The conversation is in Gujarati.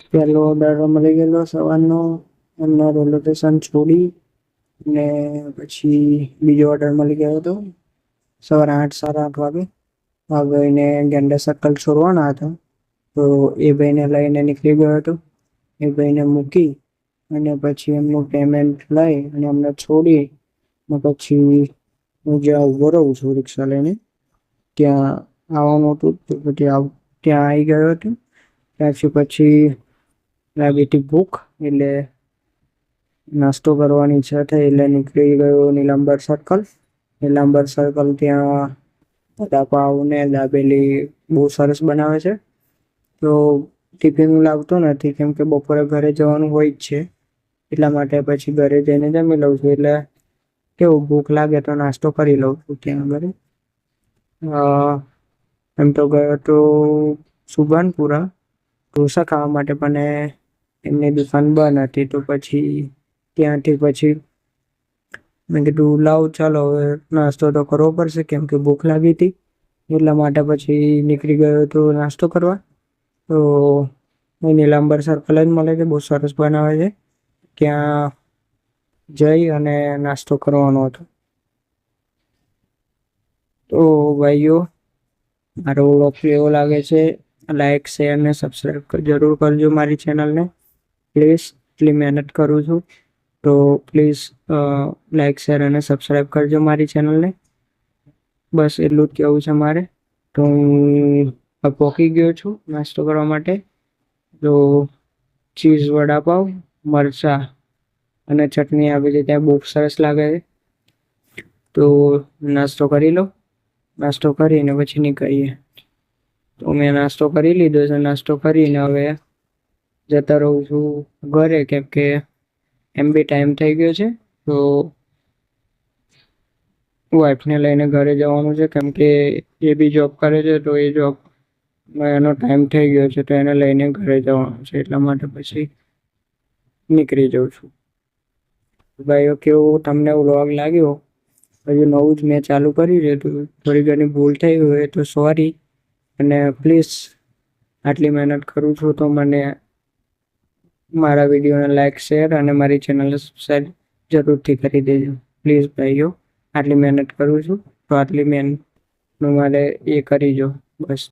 પહેલો ઓર્ડર મળી ગયેલો સવારનો, એમનો રેલવે સ્ટેશન છોડી ને પછી બીજો ઓર્ડર મળી ગયો હતો સવારે 8, 8:30 વાગે. આ ભાઈને ગેંડા સર્કલ છોડવાના હતા, તો એ ભાઈને લઈને નીકળી ગયો હતો. એ ભાઈને મૂકી અને પછી એમનું પેમેન્ટ લઈ અને અમને છોડી ને પછી હું જ્યાં ઊભો રહું છું રિક્ષા લઈને ત્યાં આવવાનું હતું, તો પછી ત્યાં આવી ગયો હતો. ત્યાંથી પછી લાગી ભૂખ, એટલે નાસ્તો કરવાની ઈચ્છા થઈ એટલે નીકળી ગયો નીલાંબર સર્કલ. નીલાંબર સર્કલ ત્યાં વડાપાવ ને દાબેલી બહુ સરસ બનાવે છે. તો ટિફિન હું લાવતો નથી કેમ કે બપોરે ઘરે જવાનું હોય જ છે, એટલા માટે પછી ઘરે જઈને જમી લઉં છું. એટલે કેવું ભૂખ લાગે તો નાસ્તો કરી લઉં છું ત્યાં ઘરે. એમ તો ગયો તો સુભાનપુરા ઢોસા ખાવા માટે, પણ એમની દુકાન બંધ હતી. તો પછી ત્યાંથી પછી મેં કીધું લાવ ચાલો હવે નાસ્તો તો કરવો પડશે કેમ કે ભૂખ લાગી હતી. એટલા માટે પછી નીકળી ગયો હતો નાસ્તો કરવા. તો એ નીલાંબર સર્કલ જ મળે છે, બહુ સરસ બનાવે છે. ત્યાં જઈ અને નાસ્તો કરવાનો હતો. તો ભાઈઓ, મારો વ્લોગ એવો લાગે છે, લાઈક શેર ને સબસ્ક્રાઈબ જરૂર કરજો મારી ચેનલને પ્લીઝ. એટલી મહેનત કરું છું તો પ્લીઝ લાઈક શેર અને સબસ્ક્રાઈબ કરજો મારી ચેનલને. બસ એટલું જ કહેવું છે મારે. તો હું પહોંચી ગયો છું નાસ્તો કરવા માટે. તો ચીઝ વડાપાવ, મરચા અને ચટણી આપી છે ત્યાં, બહુ સરસ લાગે છે. તો નાસ્તો કરી લો. નાસ્તો કરીને પછી નીકળીએ. તો મેં નાસ્તો કરી લીધો છે. નાસ્તો કરીને હવે જતા રહું છું ઘરે કેમ કે એમ બી ટાઈમ થઈ ગયો છે. તો વાઈફને લઈને ઘરે જવાનું છે કેમ કે એ બી જોબ કરે છે, તો એ જોબ એનો ટાઈમ થઈ ગયો છે, તો એને લઈને ઘરે જવાનું છે. એટલા માટે પછી નીકળી જાઉં છું. ભાઈઓ, કેવું તમને વ્લોગ લાગ્યો? હજુ નવું જ મેં ચાલુ કર્યું છે, તો થોડી ઘણી ભૂલ થઈ હોય તો સોરી. અને પ્લીઝ આટલી મહેનત કરું છું તો મને મારા વિડીયોને લાઈક શેર અને મારી ચેનલને સબસ્ક્રાઈબ જરૂરથી કરી દેજો પ્લીઝ ભાઈઓ. આટલી મહેનત કરું છું તો આટલી મહેનતનું મારે એ કરીજો બસ.